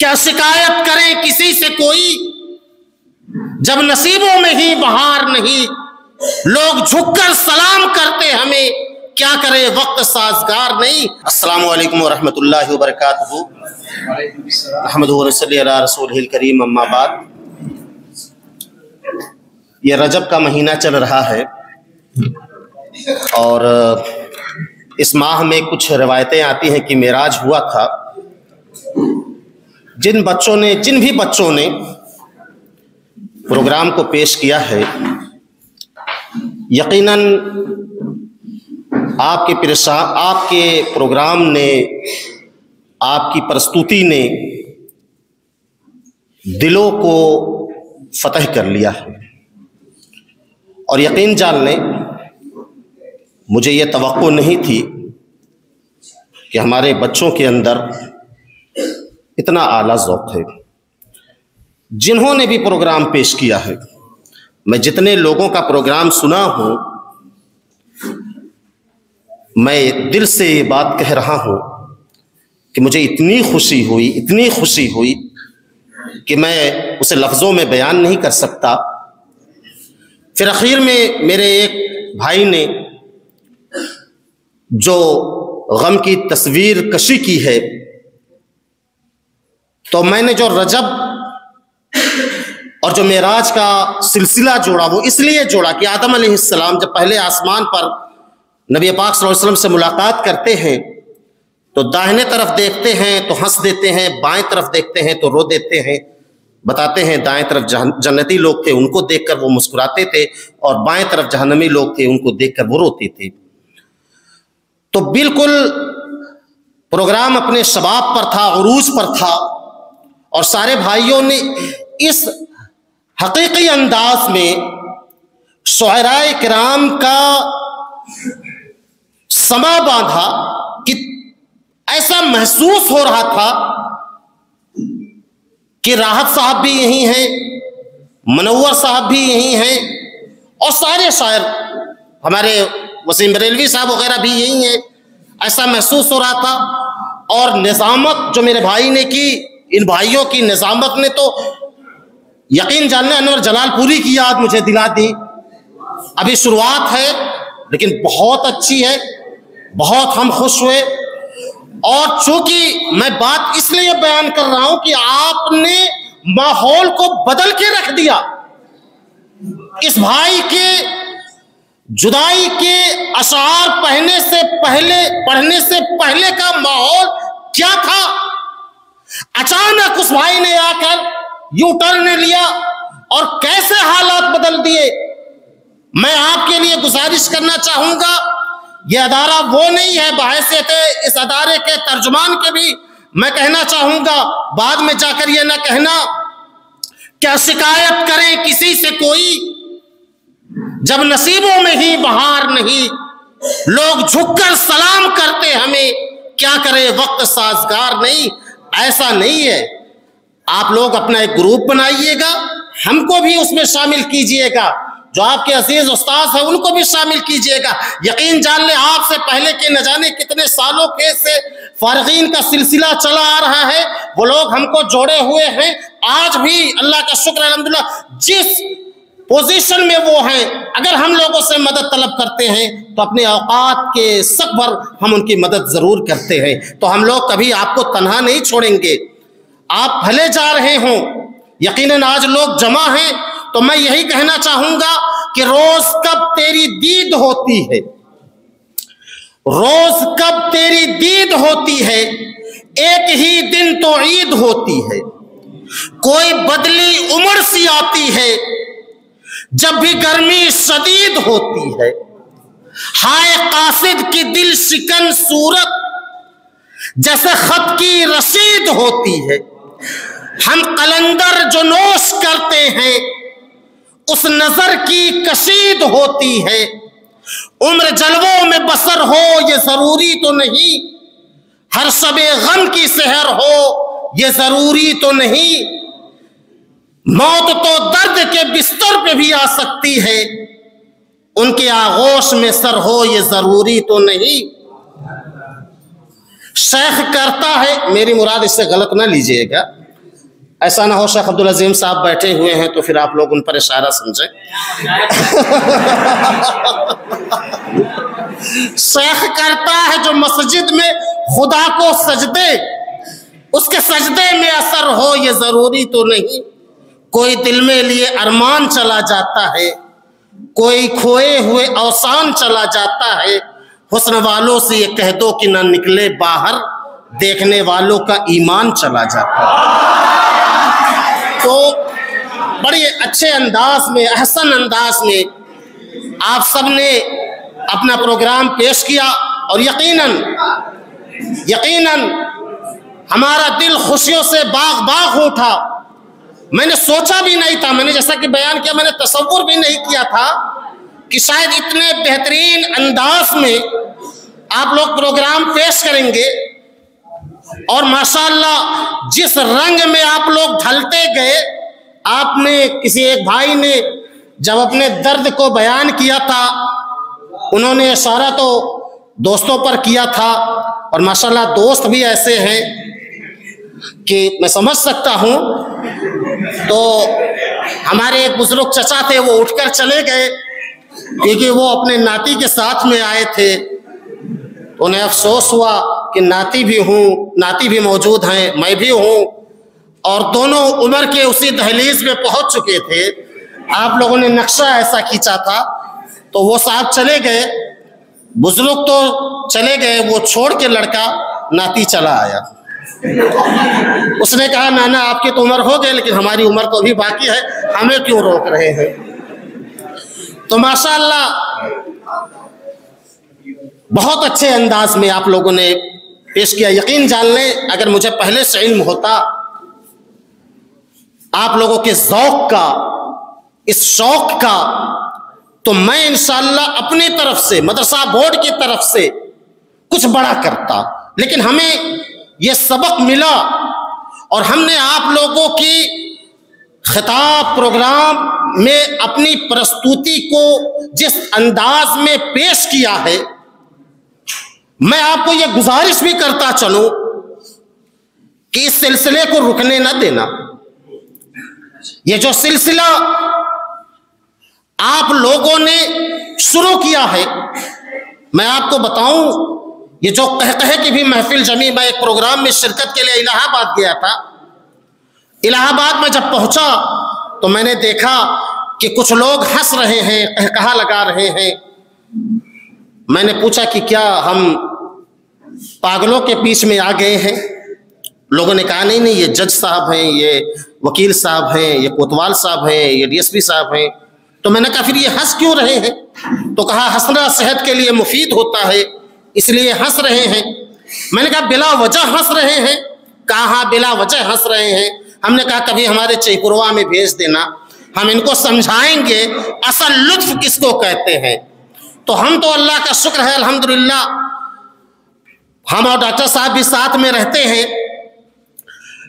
क्या शिकायत करें किसी से कोई, जब नसीबों में ही बहार नहीं। लोग झुककर सलाम करते हमें, क्या करे वक्त साजगार नहीं। अस्सलामु अलैकुम व रहमतुल्लाहि व बरकातुहू। अहमदुहु व नसल्ली अला रसूलिहिल करीम, अम्मा बाद। ये रजब का महीना चल रहा है और इस माह में कुछ रिवायतें आती हैं कि मेराज हुआ था। जिन भी बच्चों ने प्रोग्राम को पेश किया है, यकीनन आपके प्रोग्राम ने, आपकी प्रस्तुति ने दिलों को फतह कर लिया है। और यकीन जान लें, मुझे ये तवक्को नहीं थी कि हमारे बच्चों के अंदर इतना आला ज़ौक़ है। जिन्होंने भी प्रोग्राम पेश किया है, मैं जितने लोगों का प्रोग्राम सुना हूँ, मैं दिल से ये बात कह रहा हूँ कि मुझे इतनी खुशी हुई कि मैं उसे लफ्ज़ों में बयान नहीं कर सकता। फिर आखिर में मेरे एक भाई ने जो गम की तस्वीर कशी की है, तो मैंने जो रजब और जो मेराज का सिलसिला जोड़ा, वो इसलिए जोड़ा कि आदम अलैहिस्सलाम जब पहले आसमान पर नबी पाक सल्लल्लाहु अलैहि वसल्लम से मुलाकात करते हैं तो दाहिने तरफ देखते हैं तो हंस देते हैं, बाएं तरफ देखते हैं तो रो देते हैं। बताते हैं दाएं तरफ जन्नती लोग थे, उनको देखकर वो मुस्कुराते थे, और बाएं तरफ जहन्नमी लोग थे, उनको देखकर वो रोते थे। तो बिल्कुल प्रोग्राम अपने शबाब पर था, उरूज पर था, और सारे भाइयों ने इस हकीकी अंदाज में शुअराए किराम का समा बांधा कि ऐसा महसूस हो रहा था कि राहत साहब भी यही हैं, मनव्वर साहब भी यही हैं, और सारे शायर हमारे वसीम बरेलवी साहब वगैरह भी यही हैं। ऐसा महसूस हो रहा था। और निज़ामत जो मेरे भाई ने की, इन भाइयों की निज़ामत ने तो यकीन जानना, अनवर जलालपुरी की याद मुझे दिला दी। अभी शुरुआत है लेकिन बहुत अच्छी है, बहुत हम खुश हुए। और चूंकि मैं बात इसलिए बयान कर रहा हूं कि आपने माहौल को बदल के रख दिया। इस भाई के जुदाई के अशार पढ़ने से पहले का माहौल क्या था, अचानक उस भाई ने आकर यू टर्न लिया और कैसे हालात बदल दिए। मैं आपके लिए गुजारिश करना चाहूंगा, यह अदारा वो नहीं है, बहैसियत इस अदारे के तर्जुमान के भी मैं कहना चाहूंगा, बाद में जाकर यह ना कहना क्या शिकायत करें किसी से कोई, जब नसीबों में ही बहार नहीं। लोग झुककर सलाम करते हमें, क्या करे वक्त साजगार नहीं। ऐसा नहीं है। आप लोग अपना एक ग्रुप बनाइएगा, हमको भी उसमें शामिल कीजिएगा, जो आपके अजीज उस्ताद हैं उनको भी शामिल कीजिएगा। यकीन जान ले, आपसे पहले के न जाने कितने सालों के से फारगीन का सिलसिला चला आ रहा है, वो लोग हमको जोड़े हुए हैं। आज भी अल्लाह का शुक्र अल्हम्दुलिल्लाह, जिस पोजीशन में वो हैं, अगर हम लोगों से मदद तलब करते हैं तो अपने औकात के सब पर हम उनकी मदद जरूर करते हैं। तो हम लोग कभी आपको तन्हा नहीं छोड़ेंगे। आप भले जा रहे हों, यकीनन आज लोग जमा हैं, तो मैं यही कहना चाहूंगा कि रोज कब तेरी दीद होती है, रोज कब तेरी दीद होती है, एक ही दिन तो ईद होती है। कोई बदली उम्र सी आती है जब भी गर्मी शदीद होती है। हाय कासिद की दिल शिकन सूरत जैसे खत की रसीद होती है। हम कलंदर जो नोश करते हैं उस नजर की कशीद होती है। उम्र जलवों में बसर हो ये जरूरी तो नहीं, हर शबे गम की सहर हो ये जरूरी तो नहीं। मौत तो दर्द के बिस्तर पे भी आ सकती है, उनके आगोश में सर हो ये जरूरी तो नहीं। शेख करता है, मेरी मुराद इससे गलत ना लीजिएगा, ऐसा ना हो शेख अब्दुल अजीम साहब बैठे हुए हैं तो फिर आप लोग उन पर इशारा समझें। शेख करता है जो मस्जिद में खुदा को सजदे, उसके सजदे में असर हो ये जरूरी तो नहीं। कोई दिल में लिए अरमान चला जाता है, कोई खोए हुए अवसान चला जाता है। हुस्न वालों से ये कह दो कि ना निकले बाहर, देखने वालों का ईमान चला जाता है। तो बड़े अच्छे अंदाज में, अहसन अंदाज में आप सब ने अपना प्रोग्राम पेश किया और यकीनन हमारा दिल खुशियों से बाग बाग उठा। मैंने सोचा भी नहीं था, मैंने जैसा कि बयान किया, मैंने तसव्वुर भी नहीं किया था कि शायद इतने बेहतरीन अंदाज में आप लोग प्रोग्राम पेश करेंगे। और माशाअल्लाह जिस रंग में आप लोग ढलते गए, आपने किसी एक भाई ने जब अपने दर्द को बयान किया था, उन्होंने इशारा तो दोस्तों पर किया था और माशाअल्लाह दोस्त भी ऐसे हैं कि मैं समझ सकता हूं। तो हमारे एक बुजुर्ग चचा थे, वो उठकर चले गए क्योंकि वो अपने नाती के साथ में आए थे। तो उन्हें अफसोस हुआ कि नाती भी मौजूद हैं, मैं भी हूं, और दोनों उम्र के उसी दहलीज में पहुंच चुके थे। आप लोगों ने नक्शा ऐसा खींचा था। तो वो साहब चले गए, बुजुर्ग तो चले गए, वो छोड़ के लड़का नाती चला आया। उसने कहा नाना आपकी तो उम्र हो गई, लेकिन हमारी उम्र तो अभी बाकी है, हमें क्यों रोक रहे हैं। तो माशाअल्लाह बहुत अच्छे अंदाज में आप लोगों ने पेश किया। यकीन जान लें, अगर मुझे पहले से इल्म होता आप लोगों के ज़ौक़ का, इस शौक का, तो मैं इंशाअल्लाह अपनी तरफ से, मदरसा बोर्ड की तरफ से कुछ बड़ा करता। लेकिन हमें यह सबक मिला और हमने आप लोगों की खिताब प्रोग्राम में अपनी प्रस्तुति को जिस अंदाज में पेश किया है, मैं आपको यह गुजारिश भी करता चलूं कि इस सिलसिले को रुकने न देना। ये जो सिलसिला आप लोगों ने शुरू किया है, मैं आपको बताऊं, ये जो कह की भी महफिल जमी, मैं एक प्रोग्राम में शिरकत के लिए इलाहाबाद गया था। इलाहाबाद में जब पहुंचा तो मैंने देखा कि कुछ लोग हंस रहे हैं, कहा लगा रहे हैं। मैंने पूछा कि क्या हम पागलों के बीच में आ गए हैं? लोगों ने कहा नहीं नहीं, ये जज साहब हैं, ये वकील साहब हैं, ये कोतवाल साहब हैं, ये डीएसपी साहब हैं। तो मैंने कहा फिर ये हंस क्यों रहे हैं? तो कहा हंसना सेहत के लिए मुफीद होता है, इसलिए हंस रहे हैं। मैंने कहा बिला वजह हंस रहे हैं? कहा बिला वजह हंस रहे हैं। हमने कहा कभी हमारे चईपुरवा में भेज देना, हम इनको समझाएंगे असल लुत्फ किसको कहते हैं। तो हम तो अल्लाह का शुक्र है अल्हम्दुलिल्लाह, हम और डॉक्टर साहब भी साथ में रहते हैं।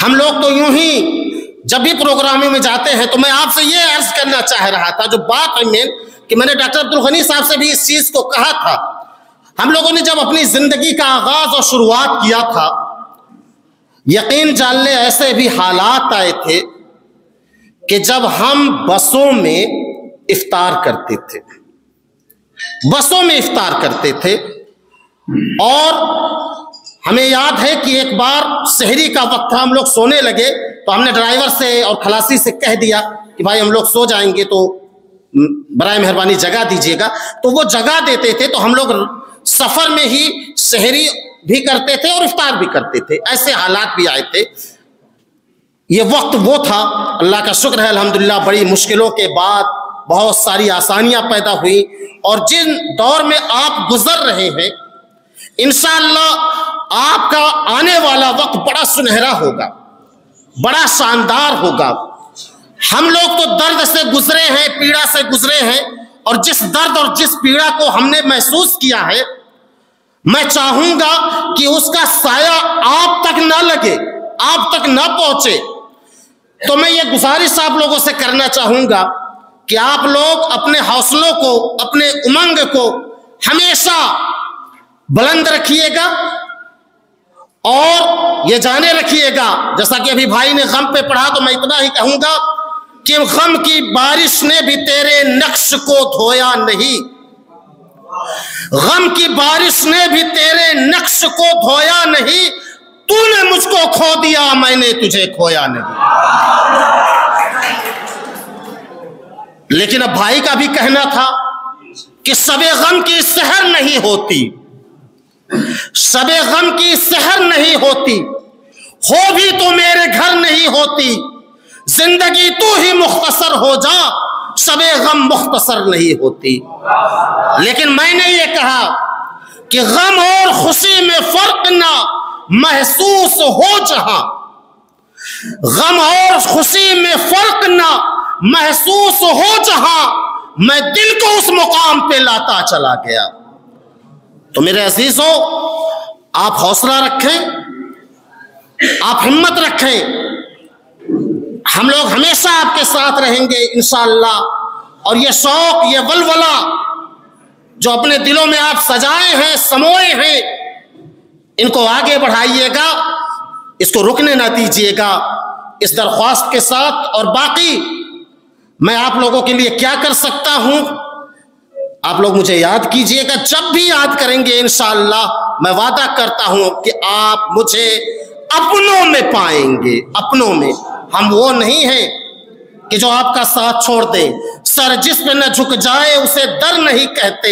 हम लोग तो यूं ही जब भी प्रोग्रामों में जाते हैं, तो मैं आपसे ये अर्ज करना चाह रहा था, जो बात है मेन, कि मैंने डॉक्टर अब्दुल गनी साहब से भी इस चीज को कहा था। हम लोगों ने जब अपनी जिंदगी का आगाज और शुरुआत किया था, यकीन जान ले ऐसे भी हालात आए थे कि जब हम बसों में इफ्तार करते थे, बसों में इफ्तार करते थे। और हमें याद है कि एक बार सहरी का वक्त था, हम लोग सोने लगे, तो हमने ड्राइवर से और खलासी से कह दिया कि भाई हम लोग सो जाएंगे, तो बराए मेहरबानी जगह दीजिएगा। तो वो जगह देते थे, तो हम लोग सफर में ही सहरी भी करते थे और इफ्तार भी करते थे। ऐसे हालात भी आए थे। ये वक्त वो था, अल्लाह का शुक्र है अल्हम्दुलिल्लाह, बड़ी मुश्किलों के बाद बहुत सारी आसानियां पैदा हुई। और जिन दौर में आप गुजर रहे हैं, इंशाअल्लाह आपका आने वाला वक्त बड़ा सुनहरा होगा, बड़ा शानदार होगा। हम लोग तो दर्द से गुजरे हैं, पीड़ा से गुजरे हैं, और जिस दर्द और जिस पीड़ा को हमने महसूस किया है, मैं चाहूंगा कि उसका साया आप तक ना लगे, आप तक ना पहुंचे। तो मैं ये गुजारिश आप लोगों से करना चाहूंगा कि आप लोग अपने हौसलों को, अपने उमंग को हमेशा बुलंद रखिएगा और ये जाने रखिएगा, जैसा कि अभी भाई ने गम पे पढ़ा, तो मैं इतना ही कहूंगा कि गम की बारिश ने भी तेरे नक्श को धोया नहीं, गम की बारिश ने भी तेरे नक्श को धोया नहीं, तूने मुझको खो दिया, मैंने तुझे खोया नहीं। लेकिन अब भाई का भी कहना था कि सबे गम की सहर नहीं होती, सबे गम की सहर नहीं होती, हो भी तो मेरे घर नहीं होती, जिंदगी तू ही मुख्तसर हो जा, सबे गम मुख्तसर नहीं होती। लेकिन मैंने ये कहा कि गम और खुशी में फर्क ना महसूस हो जहां, गम और खुशी में फर्क ना महसूस हो जहां, मैं दिल को उस मुकाम पे लाता चला गया। तो मेरे अजीजों, आप हौसला रखें, आप हिम्मत रखें, हम लोग हमेशा आपके साथ रहेंगे इंशाअल्लाह। और ये शौक, ये वलवला जो अपने दिलों में आप सजाए हैं, समोए हैं, इनको आगे बढ़ाइएगा, इसको रुकने ना दीजिएगा, इस दरख्वास्त के साथ। और बाकी मैं आप लोगों के लिए क्या कर सकता हूं, आप लोग मुझे याद कीजिएगा, जब भी याद करेंगे इंशाअल्लाह मैं वादा करता हूं कि आप मुझे अपनों में पाएंगे, अपनों में। हम वो नहीं हैं कि जो आपका साथ छोड़ दे। सर जिस पे न झुक जाए उसे दर नहीं कहते,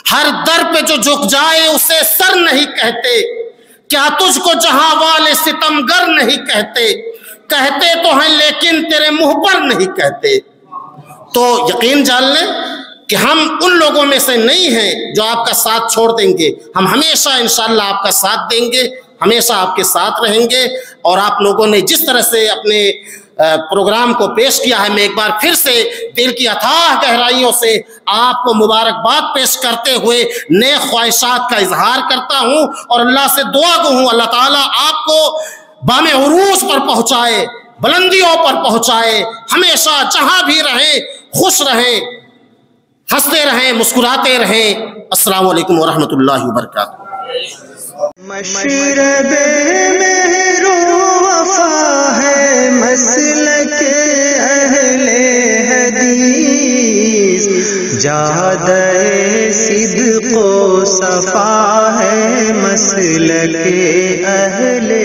हर दर पे जो झुक जाए उसे सर नहीं कहते, क्या तुझको जहां वाले सितमगर नहीं कहते, कहते तो हैं लेकिन तेरे मुंह पर नहीं कहते। तो यकीन जान लें कि हम उन लोगों में से नहीं हैं जो आपका साथ छोड़ देंगे। हम हमेशा इंशाअल्लाह आपका साथ देंगे, हमेशा आपके साथ रहेंगे। और आप लोगों ने जिस तरह से अपने प्रोग्राम को पेश किया है, मैं एक बार फिर से दिल की अथाह गहराइयों से आपको मुबारकबाद पेश करते हुए नेक ख्वाहिशात का इजहार करता हूं और अल्लाह से दुआ गो हूं, अल्लाह ताला आपको बामे उरूज पर पहुंचाए, बुलंदियों पर पहुंचाए, हमेशा जहां भी रहें खुश रहें, हंसते रहें, मुस्कुराते रहें। अस्सलाम वालेकुम व रहमतुल्लाहि व बरकातहू। मशरबे मेहरो वफा है मसलके अहले हदीस, जादे सिद्क़ो सफा है मसलके अहले